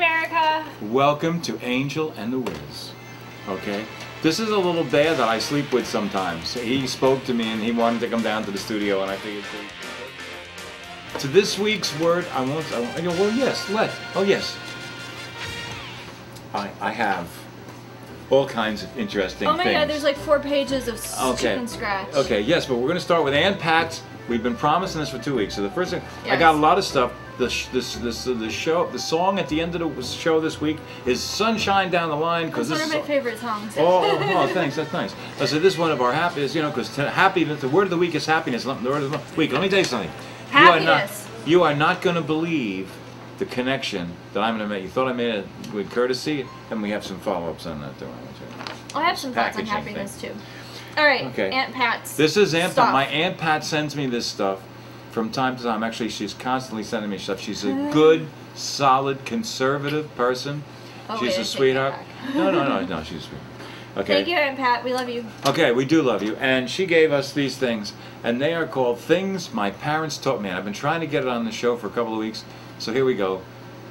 America! Welcome to Angel and the Wiz. Okay? This is a little bear that I sleep with sometimes. He spoke to me and he wanted to come down to the studio, and I figured to this week's word, I have all kinds of interesting things. Oh my god, there's like 4 pages of chicken scratch. Okay, yes, but we're going to start with Aunt Pat's. We've been promising this for 2 weeks. So the first thing, yes. I got a lot of stuff. The song at the end of the show this week is "Sunshine Down the Line" because this is one of my favorite songs. Oh, thanks. That's nice. So this is one of our happiest, because happiness. The word of the week is happiness. The word of the week. Let me tell you something. Happiness. You are not going to believe the connection that I'm going to make. You thought I made it with courtesy, and we have some follow-ups on that, don't I have some thoughts on happiness too. All right, okay. Aunt Pat's. This is Aunt Pat. My Aunt Pat sends me this stuff from time to time. Actually, she's constantly sending me stuff. She's a good, solid, conservative person. Oh, she's a sweetheart. No, she's a sweetheart. Okay. Thank you, Aunt Pat. We love you. Okay, we do love you. And she gave us these things, and they are called Things My Parents Taught Me. And I've been trying to get it on the show for a couple of weeks, so here we go.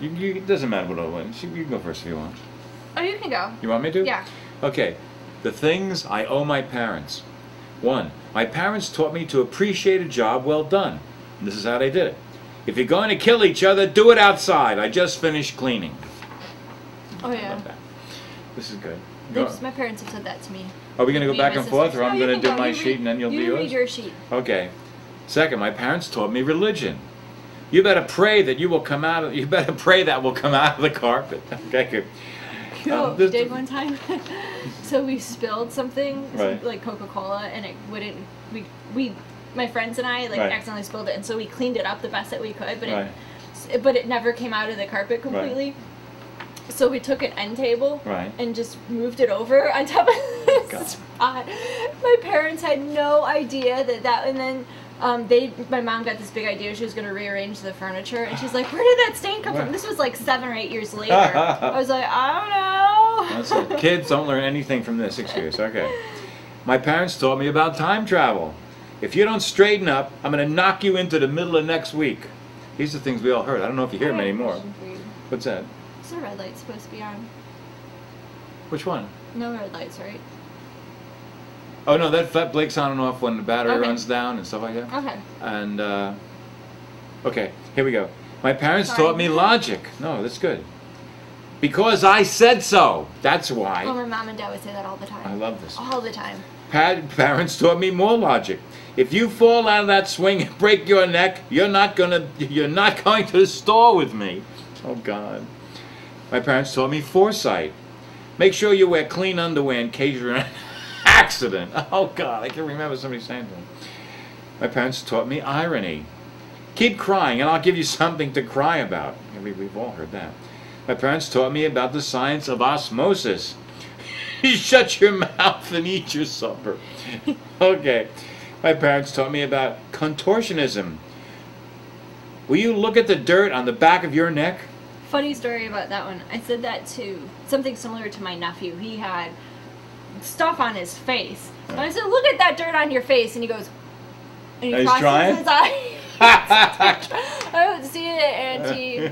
It doesn't matter what I want. You can go first if you want. Oh, you can go. You want me to? Yeah. Okay. The things I owe my parents. 1. My parents taught me to appreciate a job well done. And this is how they did it. If you're going to kill each other, do it outside. I just finished cleaning. Oh, yeah. Love that. This is good. My parents have said that to me. Are we going to go back and forth, or I'm going to do my sheet and then you'll do yours? You read your sheet. Okay. 2nd, my parents taught me religion. You better pray that will come out of the carpet. Okay, good. You know what we did one time? So we spilled something, right. like Coca-Cola, and it wouldn't. My friends and I right. accidentally spilled it, and so we cleaned it up the best that we could, but right. it never came out of the carpet completely. Right. So we took an end table right. and just moved it over on top of this spot. My parents had no idea that, and then. My mom got this big idea. She was going to rearrange the furniture, and she's like, "Where did that stain come from?" This was like 7 or 8 years later. I was like, "I don't know." That's it. Kids don't learn anything from this excuse. Okay. My parents taught me about time travel. If you don't straighten up, I'm going to knock you into the middle of next week. These are things we all heard. I don't know if you hear them anymore. What's that? Is the red light supposed to be on? Which one? No red lights, right? Oh no, that blinks on and off when the battery runs down and stuff like that. Okay. And okay, here we go. My parents taught me logic. No, that's good. Because I said so. That's why. Oh, my mom and dad would say that all the time. I love this. All the time. Parents taught me more logic. If you fall out of that swing and break your neck, you're not going to the store with me. Oh God. My parents taught me foresight. Make sure you wear clean underwear in case you're in an accident. Oh God, I can remember somebody saying that. My parents taught me irony. Keep crying and I'll give you something to cry about. We've all heard that. My parents taught me about the science of osmosis. Shut your mouth and eat your supper. Okay. My parents taught me about contortionism. Will you look at the dirt on the back of your neck? Funny story about that one. I said that to something similar to my nephew. He had stuff on his face. And I said, "Look at that dirt on your face." And he goes, and he crosses his eye. I don't see it, Auntie.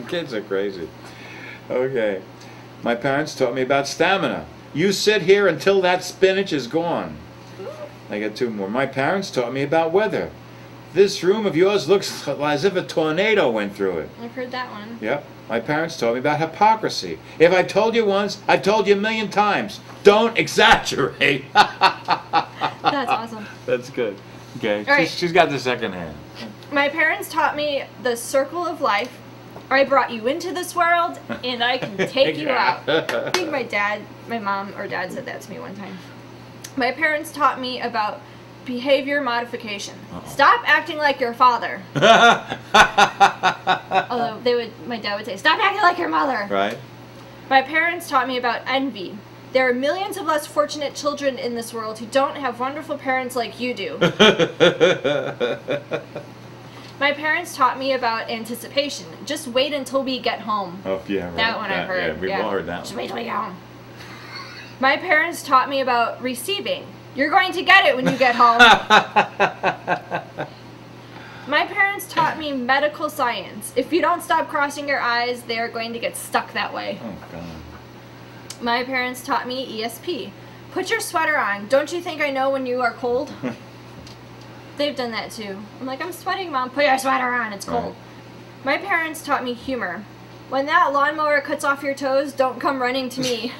Kids are crazy. Okay. My parents taught me about stamina. You sit here until that spinach is gone. I got 2 more. My parents taught me about weather. This room of yours looks as if a tornado went through it. I've heard that one. Yep. My parents taught me about hypocrisy. If I told you once, I've told you a million times. Don't exaggerate. That's awesome. That's good. Okay. Right. She's got the second hand. My parents taught me the circle of life. I brought you into this world, and I can take you out. I think my mom or dad said that to me one time. My parents taught me about behavior modification. Stop acting like your father. Although my dad would say, "Stop acting like your mother." Right. My parents taught me about envy. There are millions of less fortunate children in this world who don't have wonderful parents like you do. My parents taught me about anticipation. Just wait until we get home. Oh, yeah, right. That one I've heard. Yeah, we've all heard that one. Just wait till we get home. My parents taught me about receiving. You're going to get it when you get home. My parents parents taught me medical science. If you don't stop crossing your eyes, they are going to get stuck that way. Oh, God. My parents taught me ESP. Put your sweater on. Don't you think I know when you are cold? They've done that too. I'm like, I'm sweating, Mom. Put your sweater on. It's cold. Right. My parents taught me humor. When that lawnmower cuts off your toes, don't come running to me.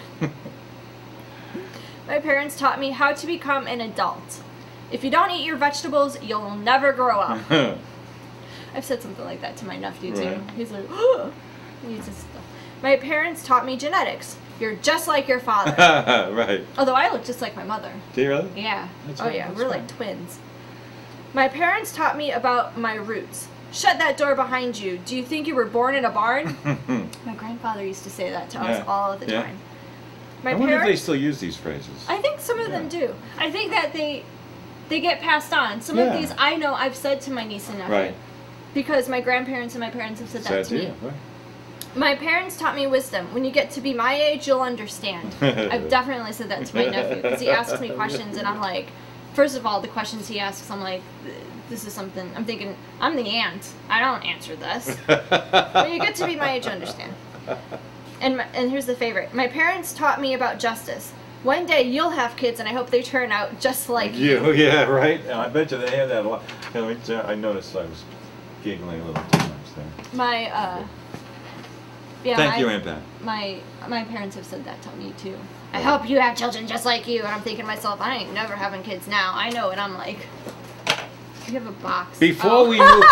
My parents taught me how to become an adult. If you don't eat your vegetables, you'll never grow up. I've said something like that to my nephew too. Right. He's like, oh. My parents taught me genetics. You're just like your father. Right. Although I look just like my mother. Do you really? Yeah. That's oh yeah, we're like twins. My parents taught me about my roots. Shut that door behind you. Do you think you were born in a barn? My grandfather used to say that to us all the time. I wonder if they still use these phrases. I think some of them do. I think that they get passed on. Some of these I know I've said to my niece and nephew. Right. Because my grandparents and my parents have said that to me. Right. My parents taught me wisdom. When you get to be my age, you'll understand. I've definitely said that to my nephew because he asks me questions and I'm like, first of all, the questions he asks, I'm like, this is something, I'm thinking, I'm the aunt. I don't answer this. When you get to be my age, you understand. And here's the favorite. My parents taught me about justice. One day you'll have kids and I hope they turn out just like you. Yeah, right. And I bet you they have that a lot. You know, I noticed I was giggling a little too much there. Thank you, Aunt Pat. My parents have said that to me too. I hope you have children just like you. And I'm thinking to myself, I ain't never having kids now. I know, and I'm like, you have a box. Before we move, on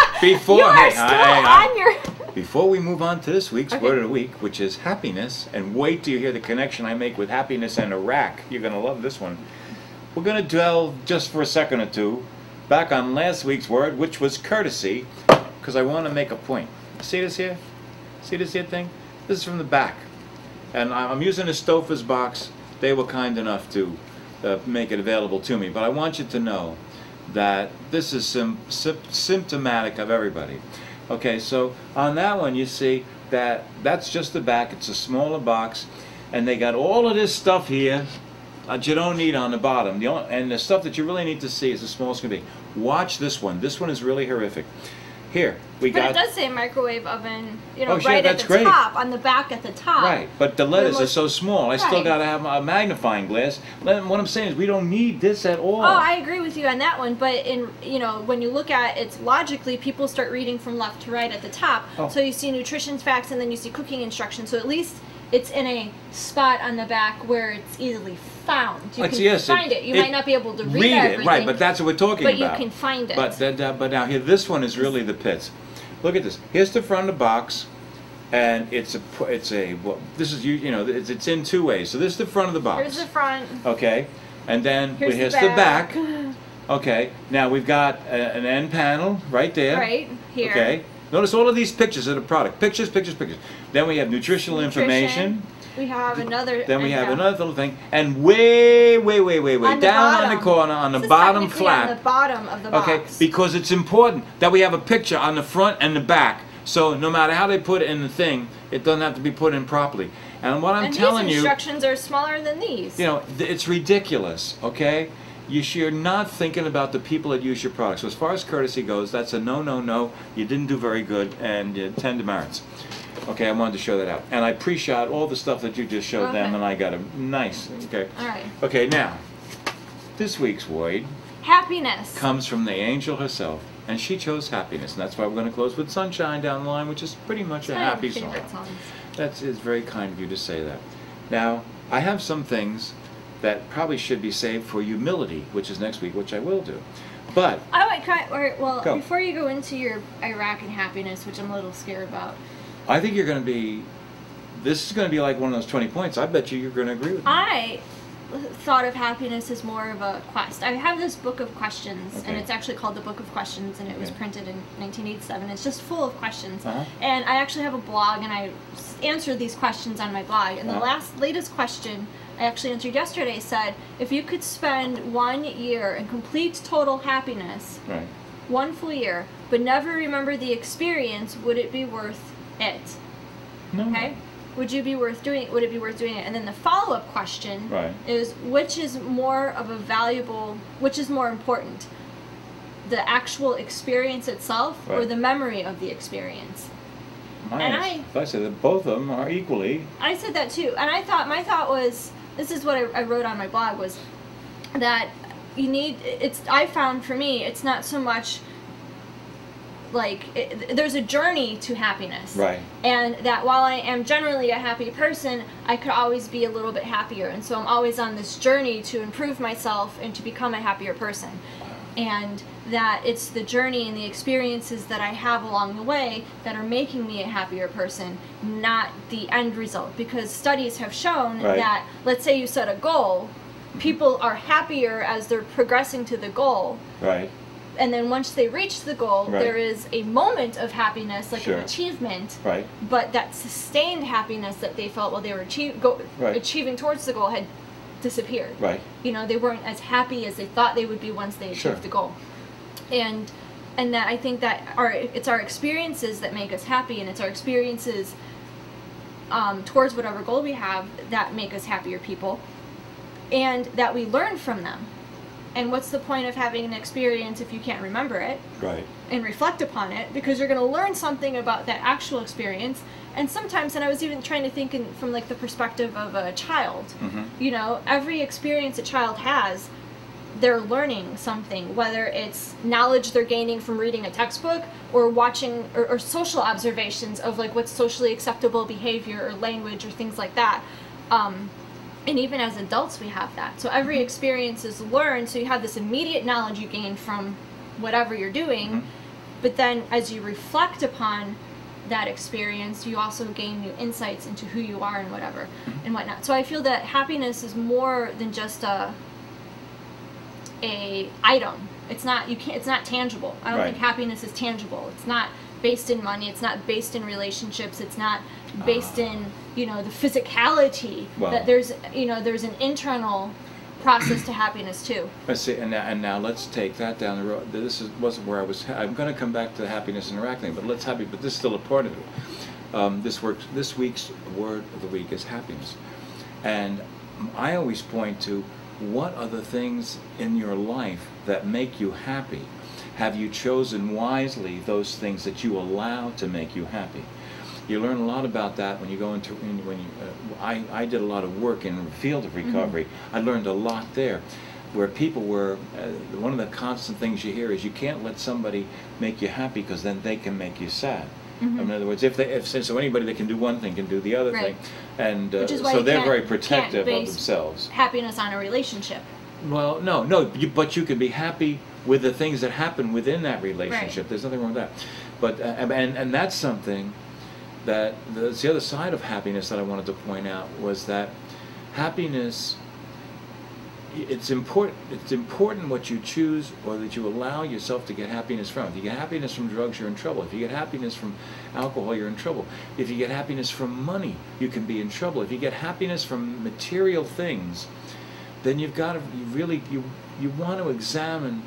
before we move on to this week's word of the week, which is happiness, and wait till you hear the connection I make with happiness and Iraq. You're gonna love this one. We're gonna delve just for a second or two back on last week's word, which was courtesy, because I want to make a point. See this here? See this here thing? This is from the back. And I'm using a Stouffer's box. They were kind enough to make it available to me. But I want you to know that this is symptomatic of everybody. Okay, so on that one you see that that's just the back. It's a smaller box. And they got all of this stuff here that you don't need on the bottom. And the stuff that you really need to see is as small as can be. Watch this one. This one is really horrific. Here, we got... But it does say microwave oven, you know, right at the top, on the back at the top. Right, but the letters are so small. I still got to have a magnifying glass. What I'm saying is we don't need this at all. Oh, I agree with you on that one, but when you look at it logically, people start reading from left to right at the top. Oh. So you see nutrition facts and then you see cooking instructions. So at least it's in a spot on the back where it's easily found. You can find it. You might not be able to read everything. Right, but that's what we're talking about. But you can find it. But now here, this one is really the pits. Look at this. Here's the front of the box, and it's in two ways. So this is the front of the box. Here's the front. Okay, and then here's the back. Okay, now we've got an end panel right there. Right here. Okay. Notice all of these pictures of the product. Pictures, pictures, pictures. Then we have nutritional information. We have another. Then we have another little thing. And way down on the corner, on the bottom flap. On the bottom of the box. Okay, because it's important that we have a picture on the front and the back. So no matter how they put it in the thing, it doesn't have to be put in properly. And what I'm telling you... these instructions are smaller than these. You know, it's ridiculous, okay? You're not thinking about the people that use your product. So as far as courtesy goes, that's a no. You didn't do very good, and 10 demerits. Okay, I wanted to show that out. And I pre-shot all the stuff that you just showed them, and I got a nice. Okay. All right. Okay, now, this week's word... happiness. ...comes from the angel herself. And she chose happiness. And that's why we're going to close with Sunshine down the line, which is pretty much a happy song. That is very kind of you to say that. Now, I have some things that probably should be saved for humility, which is next week, which I will do. But... before you go into your Iraq and happiness, which I'm a little scared about... I think you're going to be... This is going to be like one of those 20 points. I bet you're going to agree with me. I thought of happiness as more of a quest. I have this book of questions, and it's actually called the Book of Questions, and it was printed in 1987. It's just full of questions. And I actually have a blog, and I answer these questions on my blog. And the latest question I actually answered yesterday said, if you could spend 1 year in complete total happiness, 1 full year, but never remember the experience, would it be worth it? No. Okay? Would it be worth doing it? And then the follow-up question is, which is more important? the actual experience itself or Right. the memory of the experience? I say that both of them are equally. I said that too, and my thought was, this is what I wrote on my blog, was that you need, I found for me, it's not so much like, there's a journey to happiness. Right. And that while I am generally a happy person, I could always be a little bit happier. And so I'm always on this journey to improve myself and to become a happier person. And that it's the journey and the experiences that I have along the way that are making me a happier person, not the end result. Because studies have shown Right. that, let's say you set a goal, people are happier as they're progressing to the goal. Right. And then once they reach the goal, Right. there is a moment of happiness, like Sure. an achievement. Right. But that sustained happiness that they felt while they were Right. achieving towards the goal had disappeared. Right. You know, they weren't as happy as they thought they would be once they achieved Sure. the goal. And that I think that it's our experiences that make us happy, and it's our experiences towards whatever goal we have that make us happier people, and that we learn from them. And what's the point of having an experience if you can't remember it Right. and reflect upon it? Because you're going to learn something about that actual experience. And sometimes, and I was even trying to think from like the perspective of a child, Mm-hmm. you know, every experience a child has, they're learning something, whether it's knowledge they're gaining from reading a textbook or watching or social observations of like what's socially acceptable behavior or language or things like that. And even as adults, we have that. So every experience is learned, so you have this immediate knowledge you gain from whatever you're doing, Mhm. but then as you reflect upon that experience, you also gain new insights into who you are and whatever and whatnot. So I feel that happiness is more than just a item. It's not it's not tangible. I don't Right. think happiness is tangible. It's not based in money. It's not based in relationships. It's not based in, you know, the physicality. Well. That there's an internal process to happiness too. Let's see, and now let's take that down the road. Wasn't where I was. I'm going to come back to happiness interacting, but but this is still a part of it. This week's word of the week is happiness, and I always point to what are the things in your life that make you happy. Have you chosen wisely those things that you allow to make you happy? You learn a lot about that when you go into I did a lot of work in the field of recovery. I learned a lot there, where people were one of the constant things you hear is you can't let somebody make you happy because then they can make you sad. In other words, so anybody that can do one thing can do the other Right. thing, and Which is why so you they're can't- very can't protective of base themselves. Happiness on a relationship. Well, no, but you can be happy with the things that happen within that relationship. Right. There's nothing wrong with that. But and that's something that the other side of happiness that I wanted to point out was that happiness. It's important. It's important what you choose or that you allow yourself to get happiness from. If you get happiness from drugs, you're in trouble. If you get happiness from alcohol, you're in trouble. If you get happiness from money, you can be in trouble. If you get happiness from material things, then you've got to you want to examine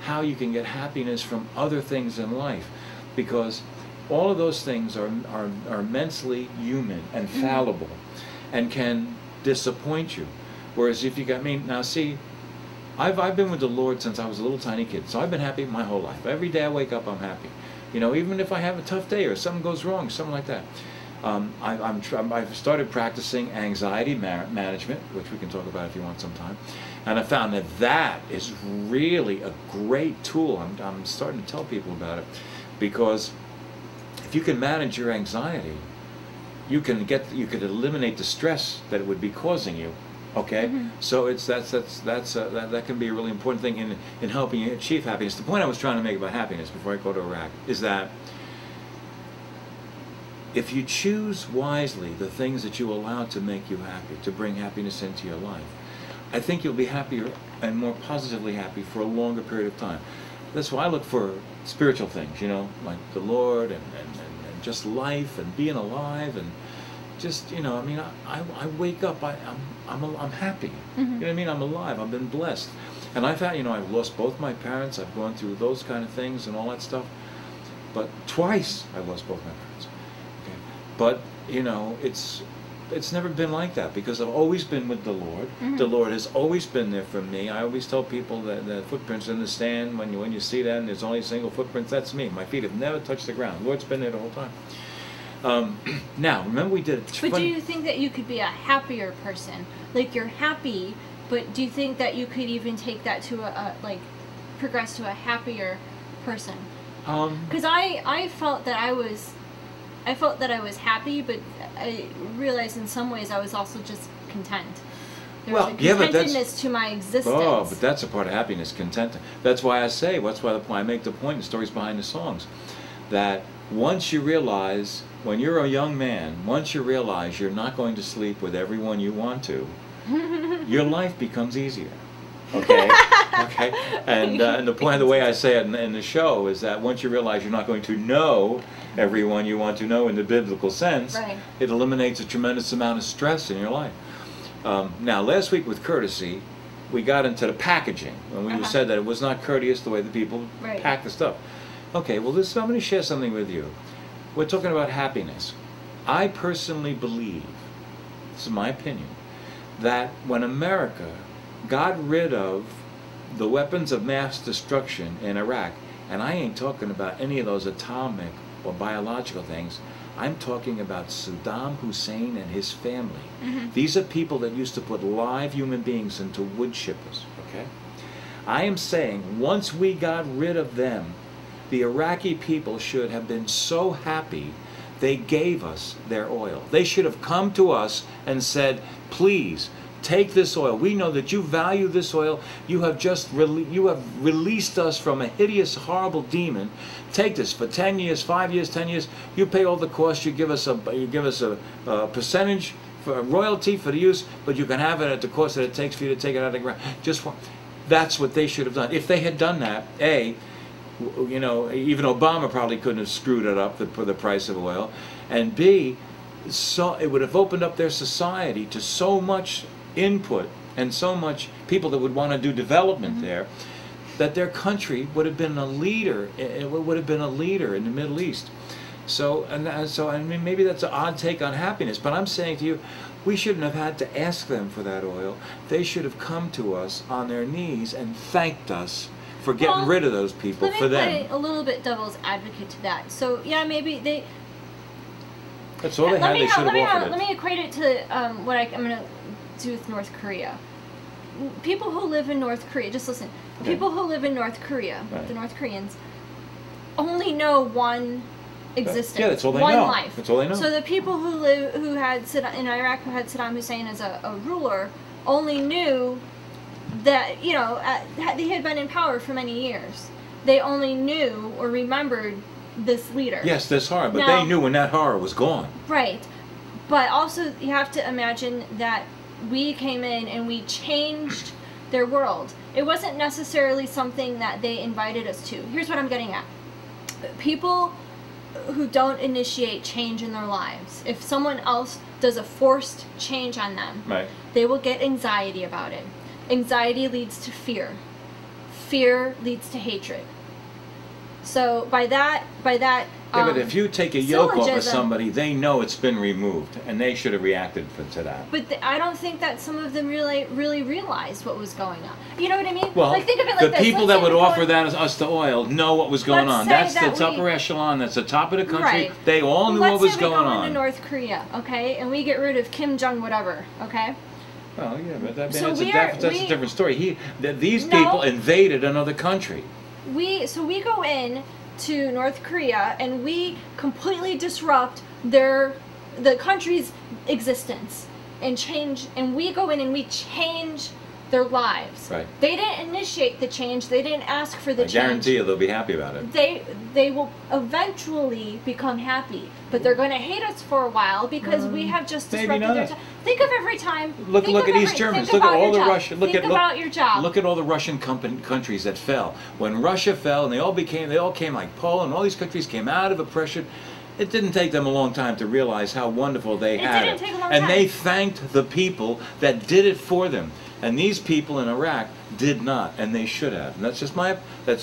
how you can get happiness from other things in life, because all of those things are immensely human and fallible, and can disappoint you. Whereas if you got now see, I've been with the Lord since I was a little tiny kid, so I've been happy my whole life. Every day I wake up, I'm happy. You know, even if I have a tough day or something goes wrong, something like that. I've started practicing anxiety management, which we can talk about if you want sometime, and I found that is really a great tool. I'm starting to tell people about it, because if you can manage your anxiety, you could eliminate the stress that it would be causing you. Okay, so that can be a really important thing in helping you achieve happiness. The point I was trying to make about happiness before I go to Iraq is that if you choose wisely the things that you allow to make you happy, to bring happiness into your life, I think you'll be happier and more positively happy for a longer period of time. That's why I look for spiritual things, you know, like the Lord and just life and being alive and just, you know, I mean, I wake up, I'm happy. You know what I mean? I'm alive. I've been blessed, and I've had, you know, I've lost both my parents. I've gone through those kind of things and all that stuff. But twice I lost both my parents. Okay, but you know, it's it's never been like that because I've always been with the Lord. The Lord has always been there for me. I always tell people that the footprints in the sand, when you see that and there's only a single footprint, that's me. My feet have never touched the ground. The Lord's been there the whole time. Now, remember we did it. But do you think that you could be a happier person? Like you're happy, but do you think that you could even take that to progress to a happier person? Because I felt that I was happy, but I realized in some ways I was also just content. There was a contentedness to my existence. Oh, but that's a part of happiness, content. That's why I make the point in the stories behind the songs, that once you realize, when you're a young man, once you realize you're not going to sleep with everyone you want to, your life becomes easier. Okay? Okay? And the point of the way I say it in the show is that once you realize you're not going to know everyone you want to know in the biblical sense, right, it eliminates a tremendous amount of stress in your life. Now, last week with courtesy, we got into the packaging, and we said that it was not courteous the way the people pack the stuff. Okay, well, I'm going to share something with you. We're talking about happiness. I personally believe, this is my opinion, that when America got rid of the weapons of mass destruction in Iraq, and I ain't talking about any of those atomic or biological things, I'm talking about Saddam Hussein and his family. These are people that used to put live human beings into wood chippers, okay? I am saying once we got rid of them, the Iraqi people should have been so happy they gave us their oil. They should have come to us and said, please, take this oil. We know that you value this oil. You have released us from a hideous, horrible demon. Take this for 10 years, 5 years, 10 years. You pay all the costs. You give us a percentage for royalty for the use, but you can have it at the cost that it takes for you to take it out of the ground. That's what they should have done. If they had done that, you know, even Obama probably couldn't have screwed it up for the price of oil, and B, so it would have opened up their society to so much input and so much people that would want to do development there, that their country would have been a leader. It would have been a leader in the Middle East. So I mean, maybe that's an odd take on happiness, but I'm saying to you, we shouldn't have had to ask them for that oil. They should have come to us on their knees and thanked us for getting rid of those people for them. Let me play a little bit devil's advocate to that. So yeah, maybe they. That's all they had. They should have offered it. Let me equate it to what I'm going to do with North Korea. People who live in North Korea, just listen. People who live in North Korea, the North Koreans, only know one existence. Yeah, that's all they know. One life. That's all they know. So the people who had in Iraq, who had Saddam Hussein as a ruler, only knew that, you know, he had been in power for many years. They only knew or remembered this leader. Yes, this horror, but they knew when that horror was gone. Right. But also, you have to imagine that we came in and we changed their world. It wasn't necessarily something that they invited us to. Here's what I'm getting at. People who don't initiate change in their lives, if someone else does a forced change on them, they will get anxiety about it. Anxiety leads to fear. Fear leads to hatred. So by that but if you take a yoke off of somebody, they know it's been removed, and they should have reacted to that. But I don't think that some of them really realized what was going on. You know what I mean? Well, like, think of it like the people that would offer that as us the oil know what was going on. That's the upper echelon. That's the top of the country. Right. They all knew what was going on. Let's say we go into North Korea, okay, and we get rid of Kim Jong whatever, okay? Well, yeah, but that's a different story. These people invaded another country. So we go in to North Korea and we completely disrupt the country's existence and we go in and we change their lives. Right. They didn't initiate the change. They didn't ask for the change. I guarantee you they'll be happy about it. They will eventually become happy, but they're going to hate us for a while because we have just disrupted their time. Think of every time. Look at East Germans. Look at all the Russian. Think about your job. Look at all the Russian countries that fell. When Russia fell, and they all came like Poland. All these countries came out of oppression. It didn't take them a long time to realialize how wonderful they had it. It didn't take a long time. And they thanked the people that did it for them. And these people in Iraq did not, and they should have. And that's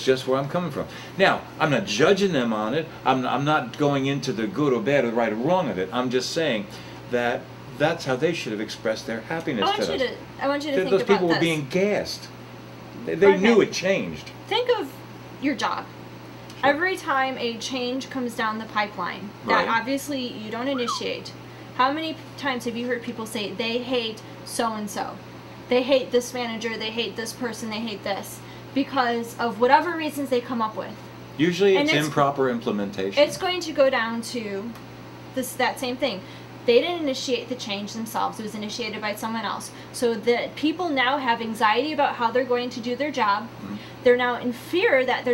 just where I'm coming from. Now, I'm not judging them on it. I'm not going into the good or bad or right or wrong of it. I'm just saying that that's how they should have expressed their happiness to us. I want you to think Those about people were this. being gassed. They knew it changed. Think of your job. Every time a change comes down the pipeline that obviously you don't initiate, how many times have you heard people say they hate so-and-so? They hate this manager, they hate this person, they hate this, because of whatever reasons they come up with. Usually it's improper implementation. It's going to go down to that same thing. They didn't initiate the change themselves. It was initiated by someone else. So that people now have anxiety about how they're going to do their job. Mm-hmm. They're now in fear that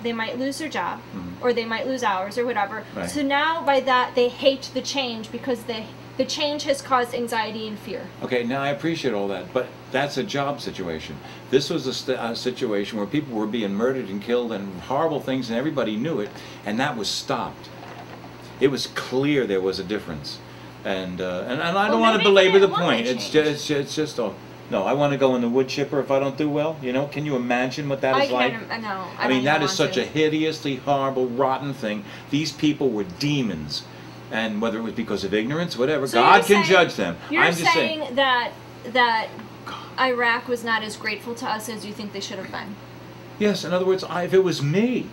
they might lose their job, or they might lose hours or whatever. Right. So now by that, they hate the change because the change has caused anxiety and fear. Okay, now I appreciate all that, but that's a job situation. This was a situation where people were being murdered and killed and horrible things, and everybody knew it, and that was stopped. It was clear there was a difference. And I don't want to belabor the point. It's just no. I want to go in the wood chipper if I don't do well. You know, can you imagine what that is like? I mean, that is such a hideously horrible, rotten thing. These people were demons, and whether it was because of ignorance, whatever, so God can judge them. You're just saying that Iraq was not as grateful to us as you think they should have been. Yes. In other words, if it was me,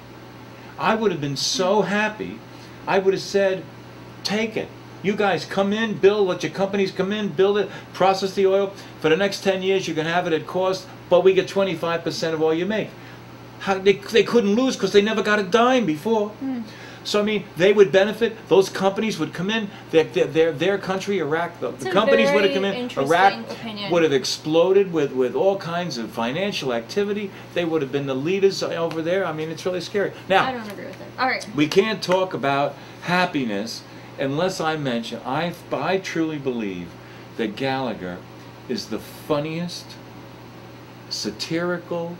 I would have been so happy. I would have said, "Take it. You guys come in, build, let your companies come in, build it, process the oil. For the next 10 years, you can have it at cost, but we get 25% of all you make." They couldn't lose because they never got a dime before. So, I mean, they would benefit. Those companies would come in. Their country, Iraq, the companies would have come in. Iraq would have exploded with all kinds of financial activity. They would have been the leaders over there. I mean, it's really scary. Now, I don't agree with it. All right. We can't talk about happiness unless I mention, I truly believe that Gallagher is the funniest, satirical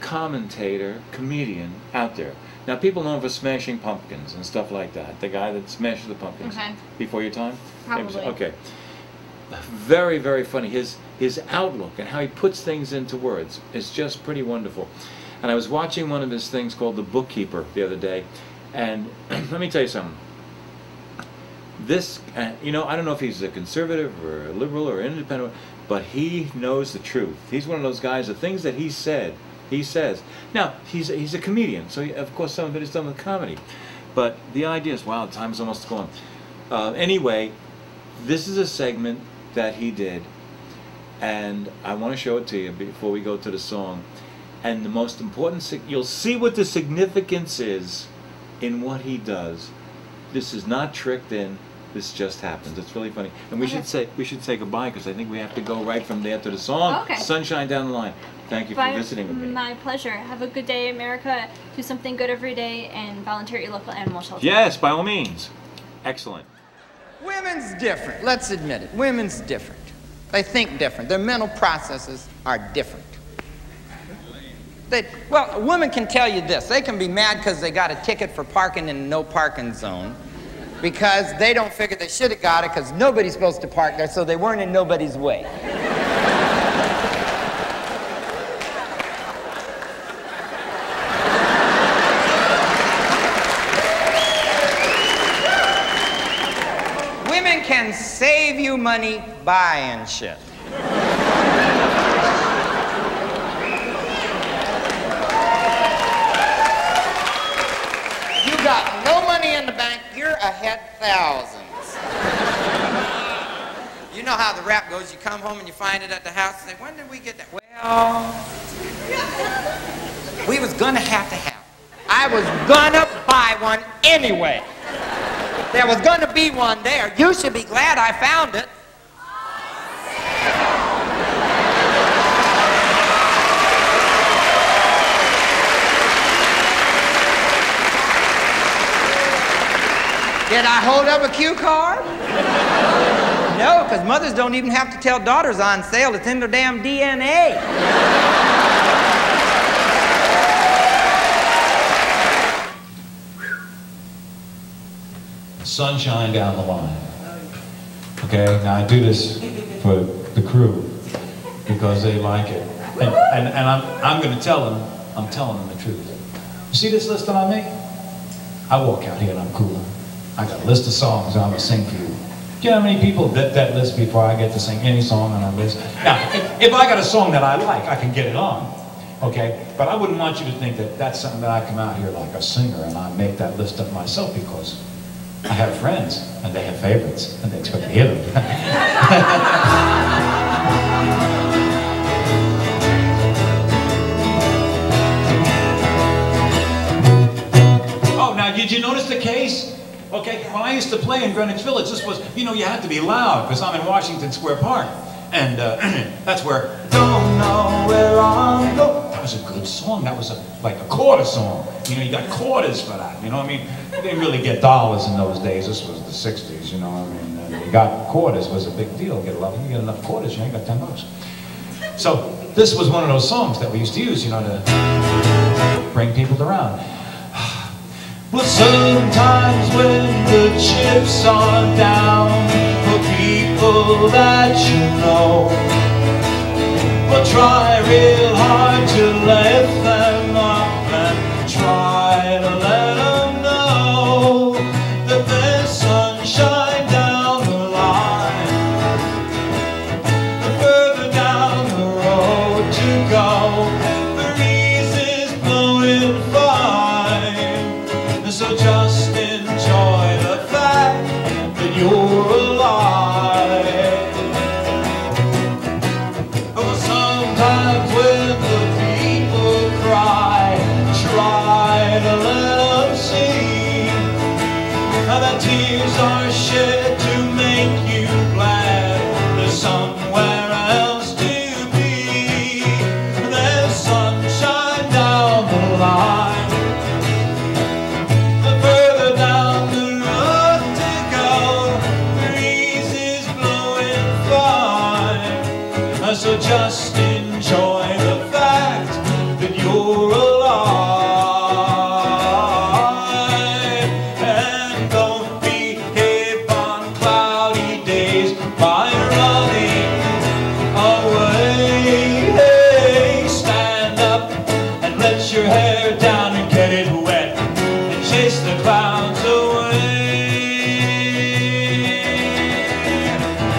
commentator, comedian out there. Now, people know him for Smashing Pumpkins and stuff like that. The guy that smashes the pumpkins. Okay. Before your time? Probably. Okay. Very, very funny. His outlook and how he puts things into words is just pretty wonderful. And I was watching one of his things called The Bookkeeper the other day, and let me tell you something. This, you know, I don't know if he's a conservative or a liberal or independent, but he knows the truth. He's one of those guys, the things that he says. Now, he's a comedian, so of course some of it is done with comedy. But the idea is, wow, time's almost gone. Anyway, this is a segment that he did, and I want to show it to you before we go to the song. And the most important, you'll see what the significance is in what he does. This is not tricked in. This just happens. It's really funny. And we should say goodbye because I think we have to go right from there to the song. Okay. Sunshine down the line. Thank you for visiting with me. My pleasure. Have a good day, America. Do something good every day and volunteer at your local animal shelter. Yes, by all means. Excellent. Women's different. Let's admit it. Women's different. They think different. Their mental processes are different. Well, a woman can tell you this. They can be mad because they got a ticket for parking in a no parking zone because they don't figure they should have got it because nobody's supposed to park there, so they weren't in nobody's way. Women can save you money buying shit. Got no money in the bank, you're ahead thousands. You know how the rap goes, you come home and you find it at the house and say, when did we get that? Well, we was gonna have to have it. I was gonna buy one anyway. There was gonna be one there. You should be glad I found it. Did I hold up a cue card? No, because mothers don't even have to tell daughters on sale. It's in their damn DNA. Sunshine down the line. Okay, now I do this for the crew because they like it. And I'm going to tell them, I'm telling them the truth. You see this list that I make? I walk out here and I'm cool. I got a list of songs I'm going to sing for you. Do you know how many people vet that list before I get to sing any song on our list? Now, if I got a song that I like, I can get it on, okay? But I wouldn't want you to think that that's something that I come out here like a singer and I make that list up myself, because I have friends and they have favorites and they expect to hear them. Oh, now did you notice the case? Okay, when I used to play in Greenwich Village, this was, you know, you had to be loud because I'm in Washington Square Park. And that's where, don't know where I'm going. That was a good song. That was like a quarter song. You know, you got quarters for that. You know what I mean? You didn't really get dollars in those days. This was the 60s, you know what I mean? And you got quarters was a big deal. You get enough quarters, you ain't got $10. So this was one of those songs that we used to use, you know, to bring people around. Well, sometimes when the chips are down for people that you know, well, try real hard to lift them up and try to let them know that there's sunshine down the line, the further down the road to go, the breeze is blowing fine. So just enjoy the fact that you're alive. Oh, sometimes when the people cry, try to let them see that tears are shed to make you glad there's somewhere else to be. There's sunshine down the line. So just enjoy the fact that you're alive, and don't behave on cloudy days by running away. Hey, stand up and let your hair down and get it wet and chase the clouds away.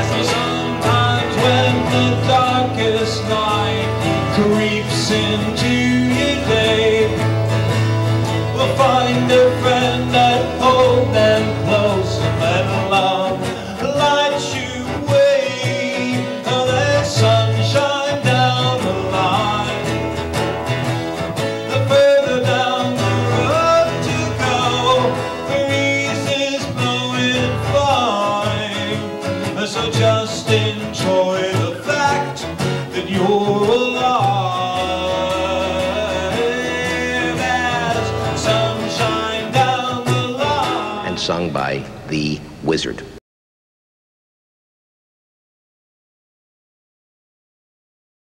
So sometimes when the darkest night creeps into your day, we'll find a friend and hold them close and let love light you way. Oh, there's sunshine down the line, the further down the road to go, the breeze is blowing fine. So just enjoy the fact that you're alive. As sunshine down the line. And sung by the Wizard.